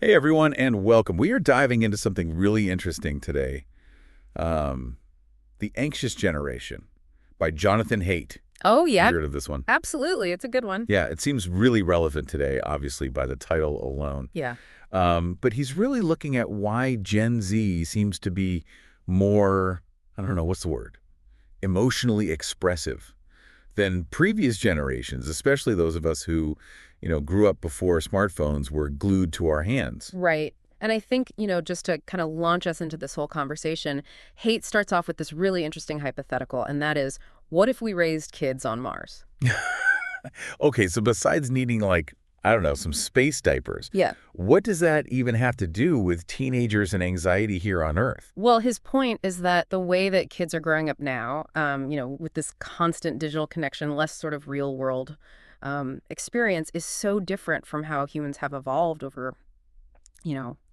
Hey everyone, and welcome. We are diving into something really interesting today. Um, The Anxious Generation by Jonathan Haidt. Oh, Have yeah, you heard of this one? absolutely. It's a good one. Yeah, it seems really relevant today, obviously, by the title alone. Yeah. But he's really looking at why Gen Z seems to be more, I don't know, what's the word? Emotionally expressive than previous generations, especially those of us who, grew up before smartphones were glued to our hands. Right. And I think, just to kind of launch us into this whole conversation, Haidt starts off with this really interesting hypothetical, and that is, what if we raised kids on Mars? Okay, so besides needing, like, I don't know, some space diapers, Yeah. what does that even have to do with teenagers and anxiety here on Earth? Well, his point is that the way that kids are growing up now, with this constant digital connection, less sort of real world experience, is so different from how humans have evolved over,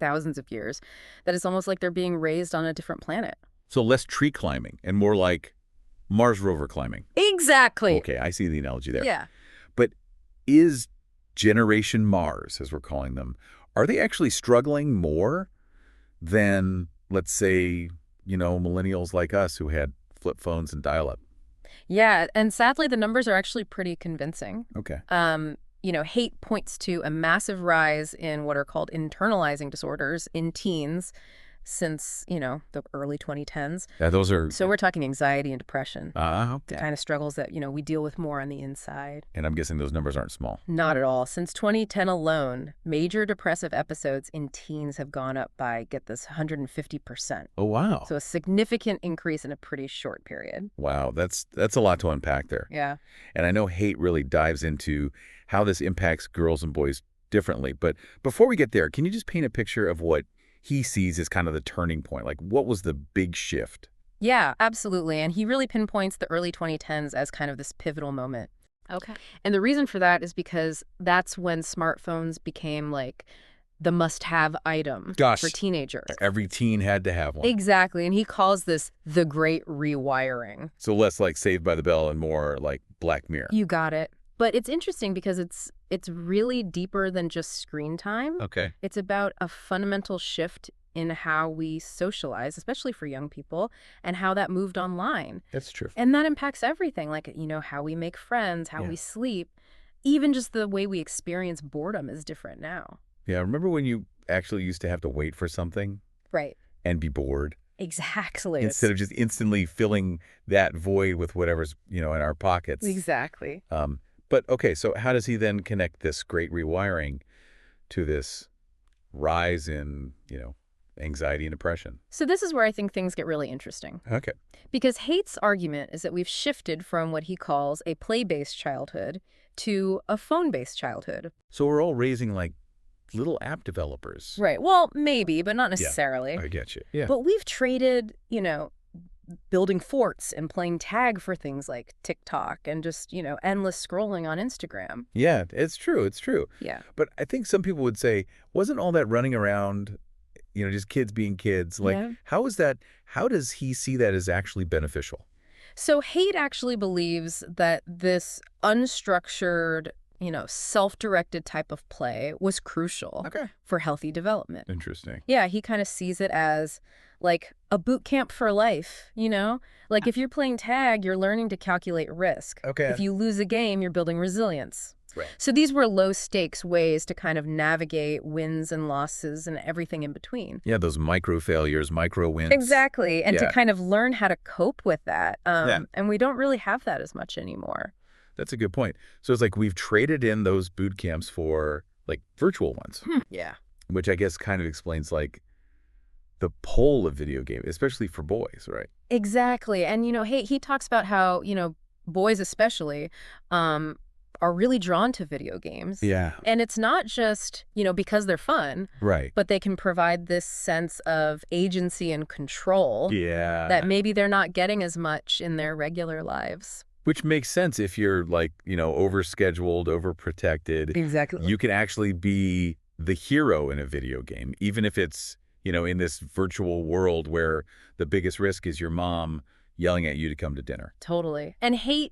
thousands of years, that it's almost like they're being raised on a different planet. So less tree climbing and more like Mars rover climbing. Exactly. Okay, I see the analogy there. Yeah. But is Generation Mars, as we're calling them, are they actually struggling more than, let's say, millennials like us who had flip phones and dial-up? Yeah, and sadly, the numbers are actually pretty convincing. Okay. Haidt points to a massive rise in what are called internalizing disorders in teens since, the early 2010s. Yeah, those are... So we're talking anxiety and depression, the okay. kind of struggles that, we deal with more on the inside. And I'm guessing those numbers aren't small. Not at all. Since 2010 alone, major depressive episodes in teens have gone up by, get this, 150%. Oh, wow. So a significant increase in a pretty short period. Wow, that's a lot to unpack there. Yeah. And I know Haidt really dives into how this impacts girls and boys differently. But before we get there, can you just paint a picture of what he sees as kind of the turning point? Like, what was the big shift? Yeah, absolutely. And he really pinpoints the early 2010s as kind of this pivotal moment. Okay. And the reason for that is because that's when smartphones became like the must-have item Gosh. for teenagers. Every teen had to have one. Exactly. And he calls this the great rewiring. So less like Saved by the Bell and more like Black Mirror. You got it. But it's interesting because it's really deeper than just screen time. Okay. It's about a fundamental shift in how we socialize, especially for young people, and how that moved online. That's true. And that impacts everything, like, how we make friends, how we sleep. Even just the way we experience boredom is different now. Yeah, remember when you actually used to have to wait for something Right. and be bored? Exactly. Instead of just instantly filling that void with whatever's, in our pockets. Exactly. But okay, so how does he then connect this great rewiring to this rise in, anxiety and depression? So this is where I think things get really interesting. Okay. Because Haidt's argument is that we've shifted from what he calls a play-based childhood to a phone-based childhood. So we're all raising like little app developers. Right. Well, maybe, but not necessarily. I get you. Yeah. But we've traded, building forts and playing tag for things like TikTok and just, endless scrolling on Instagram. Yeah, it's true. It's true. Yeah. But I think some people would say, wasn't all that running around, just kids being kids? Like, Yeah. how does he see that as actually beneficial? So Haidt actually believes that this unstructured, self-directed type of play was crucial for healthy development. Interesting. Yeah, he kind of sees it as like a boot camp for life, Like if you're playing tag, you're learning to calculate risk. Okay. If you lose a game, you're building resilience. Right. So these were low-stakes ways to kind of navigate wins and losses and everything in between. Yeah, those micro failures, micro wins. Exactly, and to Yeah. kind of learn how to cope with that. Yeah. And we don't really have that as much anymore. That's a good point. So it's like we've traded in those boot camps for like virtual ones, Yeah. which I guess kind of explains like the pull of video games, especially for boys, right? Exactly. And, he talks about how, boys especially are really drawn to video games. Yeah. And it's not just, because they're fun, Right. but they can provide this sense of agency and control Yeah. that maybe they're not getting as much in their regular lives. Which makes sense if you're like, overscheduled, overprotected. Exactly. You can actually be the hero in a video game, even if it's, in this virtual world where the biggest risk is your mom yelling at you to come to dinner. Totally. And Haidt,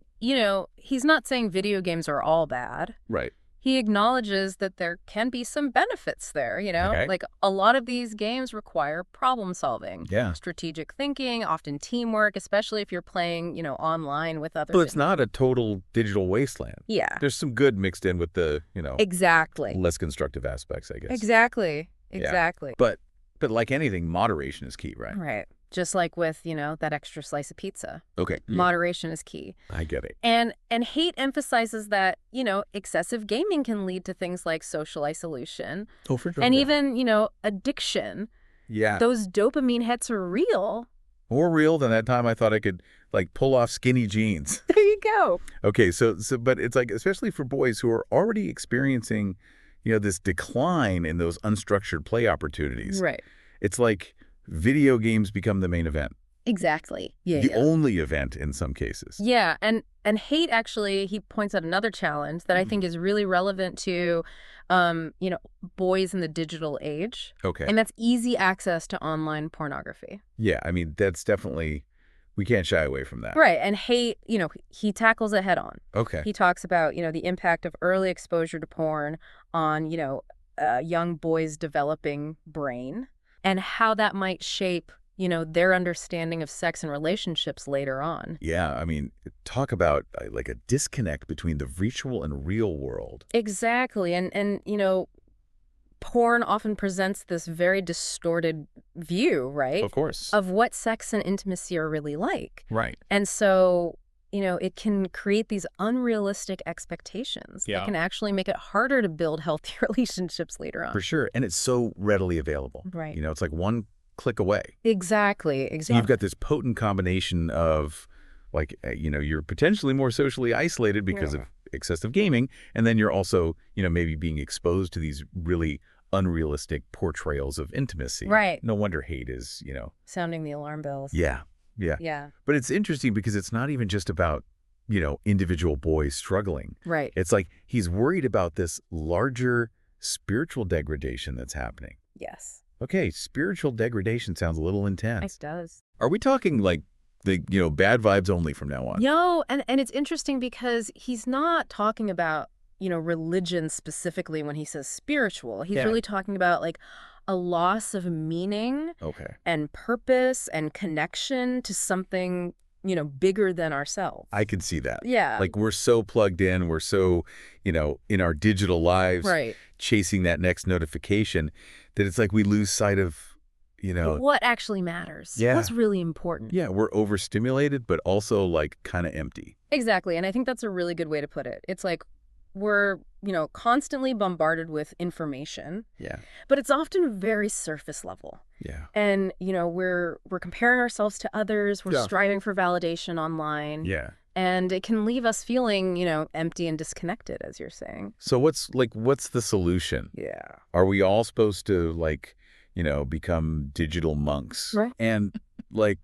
he's not saying video games are all bad. Right. he acknowledges that there can be some benefits there, Okay. Like a lot of these games require problem solving, Yeah. strategic thinking, often teamwork, especially if you're playing, online with Well, others. it's not a total digital wasteland. Yeah, There's some good mixed in with the, exactly. less constructive aspects, I guess. Exactly. Yeah. Exactly. But like anything, moderation is key, right? Right. Just like with, that extra slice of pizza. Okay. Yeah. Moderation is key. I get it. And Haidt emphasizes that, excessive gaming can lead to things like social isolation Oh, for sure. and Yeah. even, addiction. Yeah. Those dopamine hits are real. More real than that time I thought I could, like, pull off skinny jeans. There you go. Okay, but it's like, especially for boys who are already experiencing, this decline in those unstructured play opportunities. Right. It's like video games become the main event. Exactly. Yeah. The only event in some cases. Yeah, and Haidt actually, he points out another challenge that I think is really relevant to, boys in the digital age. Okay. And that's easy access to online pornography. Yeah, I mean, that's definitely, we can't shy away from that. Right, and Haidt, he tackles it head on. Okay. He talks about, the impact of early exposure to porn on, a young boy's developing brain and how that might shape, their understanding of sex and relationships later on. Yeah, I mean, talk about like a disconnect between the virtual and real world. Exactly, and porn often presents this very distorted view, right? Of course. Of what sex and intimacy are really like. Right. And so, it can create these unrealistic expectations Yeah. that can actually make it harder to build healthy relationships later on. For sure. And it's so readily available. Right. It's like one click away. Exactly. So you've got this potent combination of, like, you're potentially more socially isolated because of excessive gaming, and then you're also, maybe being exposed to these really unrealistic portrayals of intimacy. Right. No wonder hate is, Sounding the alarm bells. Yeah. Yeah. Yeah. But it's interesting because it's not even just about, individual boys struggling. Right. It's like he's worried about this larger spiritual degradation that's happening. Yes. Okay, spiritual degradation sounds a little intense. It does. Are we talking like the, bad vibes only from now on? And it's interesting because he's not talking about, religion specifically when he says spiritual. He's really talking about like a loss of meaning and purpose and connection to something, bigger than ourselves. I can see that. Yeah. Like we're so plugged in, we're so, in our digital lives, chasing that next notification that it's like we lose sight of, But what actually matters? Yeah. What's really important? Yeah, we're overstimulated, but also like kind of empty. Exactly. And I think that's a really good way to put it. It's like we're, constantly bombarded with information. Yeah. But it's often very surface level. Yeah. And, we're comparing ourselves to others. We're Yeah. striving for validation online. Yeah. And it can leave us feeling, empty and disconnected, as you're saying. So what's the solution? Yeah. Are we all supposed to like, become digital monks? Right. And like,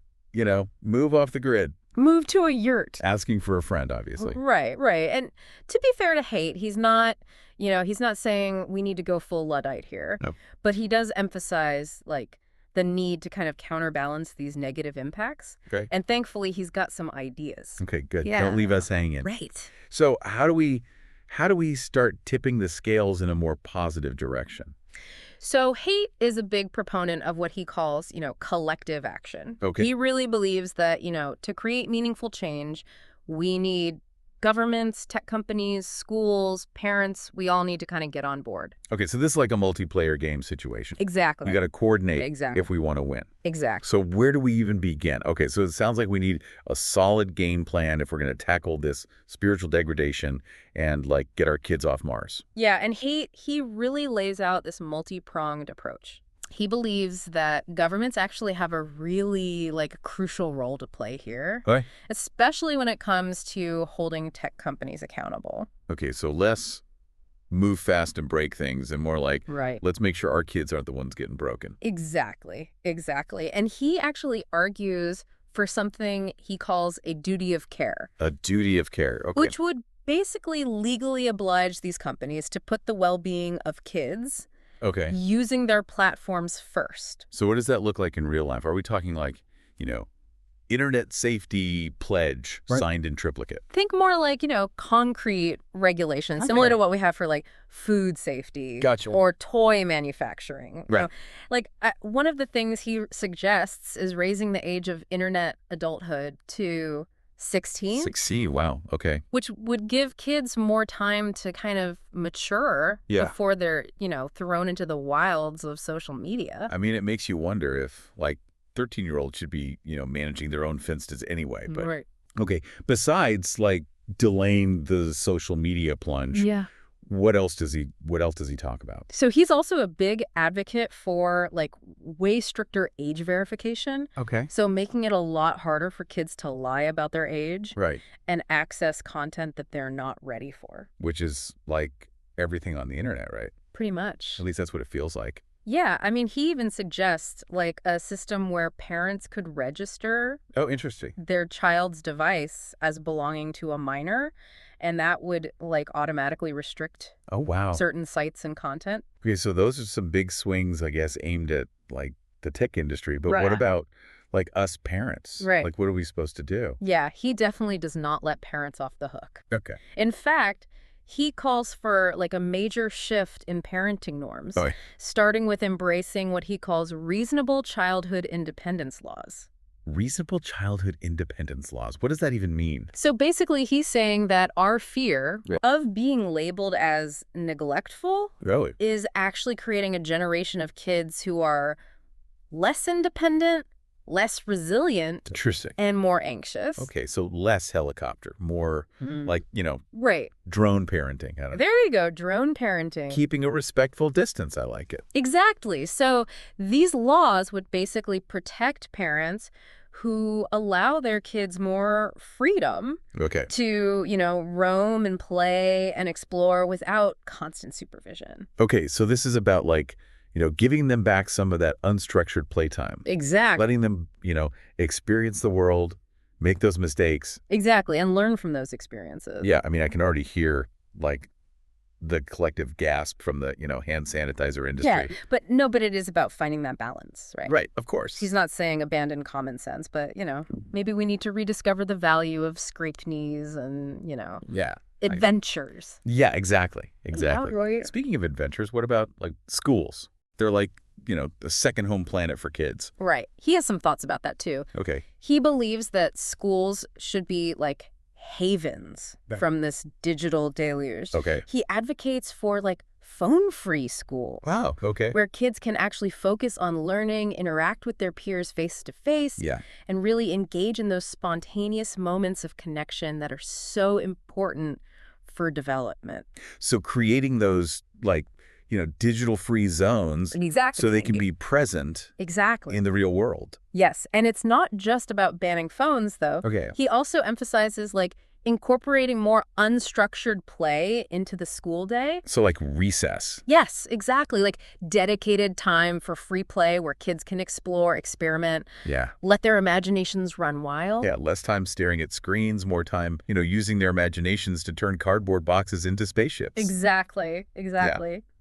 move off the grid? Move to a yurt. Asking for a friend, obviously. Right. And to be fair to Haidt, he's not saying we need to go full Luddite here. No. But he does emphasize, like, the need to kind of counterbalance these negative impacts. Okay. And thankfully, he's got some ideas. Okay, good. Yeah. Don't leave us hanging. Right. So how do we start tipping the scales in a more positive direction? So Haidt is a big proponent of what he calls, collective action. Okay. He really believes that, to create meaningful change, we need governments, tech companies, schools, parents, we all need to kind of get on board. Okay, so this is like a multiplayer game situation. Exactly. We got to coordinate Exactly. if we want to win. Exactly. So where do we even begin? Okay, so it sounds like we need a solid game plan if we're going to tackle this spiritual degradation and like get our kids off Mars. Yeah, and he really lays out this multi-pronged approach. He believes that governments actually have a really crucial role to play here, Okay. especially when it comes to holding tech companies accountable. Okay, so less move fast and break things and more like, Right. let's make sure our kids aren't the ones getting broken. Exactly. And he actually argues for something he calls a duty of care. A duty of care. Okay. Which would basically legally oblige these companies to put the well-being of kids using their platforms first. So what does that look like in real life? Are we talking like, internet safety pledge Right. signed in triplicate. Think more like, concrete regulations, similar to what we have for like food safety Gotcha. or toy manufacturing. Right. One of the things he suggests is raising the age of internet adulthood to 16, 6C, wow, okay. which would give kids more time to kind of mature Yeah. before they're, thrown into the wilds of social media. I mean, it makes you wonder if, like, 13-year-olds should be, managing their own fences anyway. But Right. okay, besides, like, delaying the social media plunge, Yeah. what else does he talk about? So he's also a big advocate for like way stricter age verification. Okay. So making it a lot harder for kids to lie about their age Right. and access content that they're not ready for. Which is like everything on the internet, right? Pretty much. At least that's what it feels like. Yeah, I mean, he even suggests like a system where parents could register Oh, interesting. their child's device as belonging to a minor, and that would like automatically restrict Oh, wow. certain sites and content. Okay, so those are some big swings, I guess, aimed at like the tech industry. But Right. what about like us parents? Right. Like, what are we supposed to do? Yeah, he definitely does not let parents off the hook. Okay. In fact, he calls for like a major shift in parenting norms, Oh, starting with embracing what he calls reasonable childhood independence laws. reasonable childhood independence laws. What does that even mean? So basically, he's saying that our fear Yeah. of being labeled as neglectful Really? is actually creating a generation of kids who are less independent, less resilient, Interesting. and more anxious. Okay, so less helicopter, more like, Right. drone parenting. I don't know. There you go, drone parenting. Keeping a respectful distance. I like it. Exactly. So these laws would basically protect parents who allow their kids more freedom Okay. to, roam and play and explore without constant supervision. Okay, so this is about like, giving them back some of that unstructured playtime. Exactly. Letting them, experience the world, make those mistakes. Exactly. And learn from those experiences. Yeah, I mean, I can already hear like the collective gasp from the, hand sanitizer industry. Yeah. But it is about finding that balance, right? Right, of course. He's not saying abandon common sense, but, maybe we need to rediscover the value of scraped knees and, Yeah. adventures. Yeah, exactly. Exactly. Right. Speaking of adventures, what about like schools? They're like, the second home planet for kids. Right. He has some thoughts about that, too. Okay. He believes that schools should be like havens from this digital deluge. Okay. He advocates for like phone-free schools. Wow. Okay. Where kids can actually focus on learning, interact with their peers face to face, Yeah. and really engage in those spontaneous moments of connection that are so important for development. So creating those like, digital free zones Exactly. so they can be present Exactly. in the real world. Yes, and it's not just about banning phones, though. Okay. He also emphasizes like incorporating more unstructured play into the school day. So like recess. Yes, exactly. Like dedicated time for free play where kids can explore, experiment, Yeah. let their imaginations run wild. Yeah, less time staring at screens, more time, using their imaginations to turn cardboard boxes into spaceships. Exactly.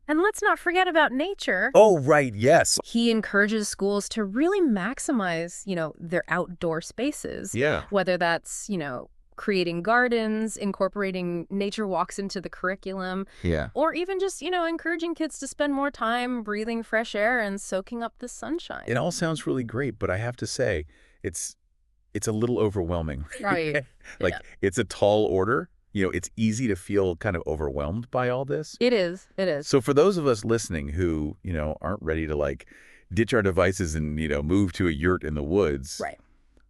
And let's not forget about nature. Oh, right, yes. He encourages schools to really maximize, their outdoor spaces. Yeah. Whether that's, creating gardens, incorporating nature walks into the curriculum, Yeah. or even just, encouraging kids to spend more time breathing fresh air and soaking up the sunshine. It all sounds really great, but I have to say, it's a little overwhelming. Right. Like, it's a tall order. It's easy to feel kind of overwhelmed by all this. It is. So for those of us listening who, aren't ready to like ditch our devices and, move to a yurt in the woods. Right.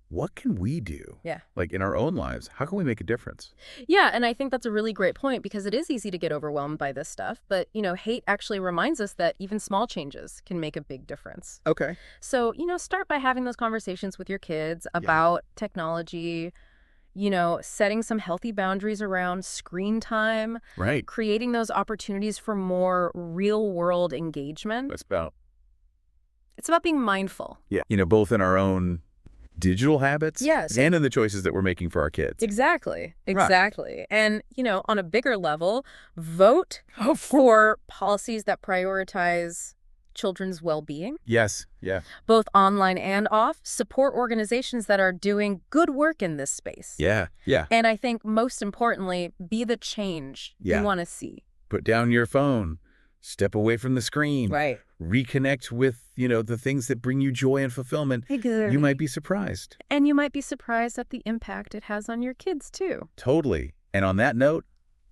What can we do? Yeah. Like in our own lives, how can we make a difference? Yeah, and I think that's a really great point because it is easy to get overwhelmed by this stuff. But, Haidt actually reminds us that even small changes can make a big difference. Okay. So, start by having those conversations with your kids about technology, setting some healthy boundaries around screen time, Right. creating those opportunities for more real-world engagement. It's about, It's about being mindful. yeah, both in our own digital habits Yes. and in the choices that we're making for our kids. Exactly. And, on a bigger level, vote for policies that prioritize children's well-being, Yes, yeah. both online and off, support organizations that are doing good work in this space. Yeah, yeah, And I think most importantly, be the change you yeah. want to see. Put down your phone, step away from the screen, Right. reconnect with, the things that bring you joy and fulfillment. Exactly. You might be surprised. And you might be surprised at the impact it has on your kids, too. Totally. And on that note,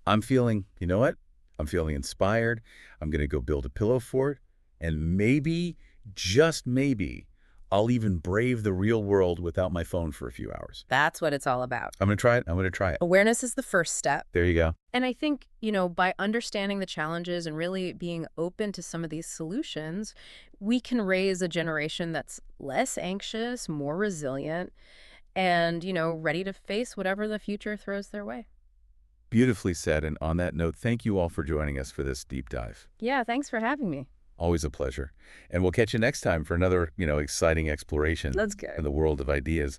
I'm feeling, you know what? I'm feeling inspired. I'm going to go build a pillow fort. And maybe, just maybe, I'll even brave the real world without my phone for a few hours. That's what it's all about. I'm going to try it. I'm going to try it. Awareness is the first step. There you go. And I think, by understanding the challenges and really being open to some of these solutions, we can raise a generation that's less anxious, more resilient, and, ready to face whatever the future throws their way. Beautifully said. And on that note, thank you all for joining us for this deep dive. Yeah, thanks for having me. Always a pleasure. And we'll catch you next time for another, exciting exploration Let's go. in the world of ideas.